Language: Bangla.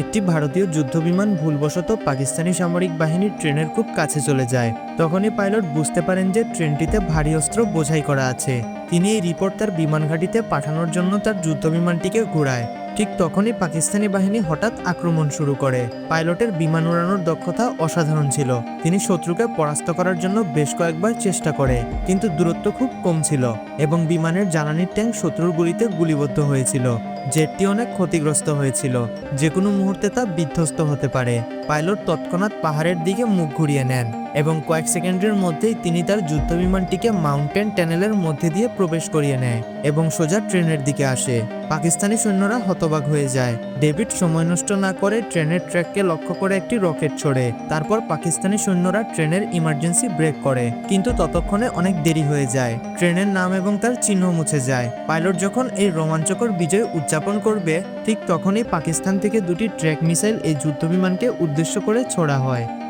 একটি ভারতীয় যুদ্ধবিমান ভুলবশত পাকিস্তানি সামরিক বাহিনীর ট্রেনের খুব কাছে চলে যায়। তখনই পাইলট বুঝতে পারেন যে ট্রেনটিতে ভারী অস্ত্র বোঝাই করা আছে। তিনি এই রিপোর্ট তার বিমান ঘাঁটিতে পাঠানোর জন্য তার যুদ্ধবিমানটিকে ঘোরায়। ঠিক তখনই পাকিস্তানি বাহিনী হঠাৎ আক্রমণ শুরু করে। পাইলটের বিমান উড়ানোর দক্ষতা অসাধারণ ছিল। তিনি শত্রুকে পরাস্ত করার জন্য বেশ কয়েকবার চেষ্টা করে, কিন্তু দূরত্ব খুব কম ছিল এবং বিমানের জ্বালানির ট্যাঙ্ক শত্রুর গুলিতে গুলিবদ্ধ হয়েছিল। জেটটি অনেক ক্ষতিগ্রস্ত হয়েছিল, যে কোনো মুহূর্তে তা বিধ্বস্ত হতে পারে। পাইলট তৎক্ষণাৎ পাহাড়ের দিকে মুখ ঘুরিয়ে নেন এবং কয়েক সেকেন্ডের মধ্যেই তিনি তার যুদ্ধবিমানটিকে মাউন্টেন টানেলের মধ্যে দিয়ে প্রবেশ করিয়ে নেয় এবং সোজা ট্রেনের দিকে আসে। পাকিস্তানি সৈন্যরা হতবাক হয়ে যায়। ডেভিড সময় নষ্ট না করে ট্রেনের ট্র্যাককে লক্ষ্য করে একটি রকেট ছোড়ে। তারপর পাকিস্তানি সৈন্যরা ট্রেনের ইমার্জেন্সি ব্রেক করে, কিন্তু ততক্ষণে অনেক দেরি হয়ে যায়। ট্রেনের নাম এবং তার চিহ্ন মুছে যায়। পাইলট যখন এই রোমাঞ্চকর বিজয় উদযাপন করবে, ঠিক তখনই পাকিস্তান থেকে দুটি ট্র্যাক মিসাইল এই যুদ্ধবিমানকে উদ্দেশ্য করে ছোড়া হয়।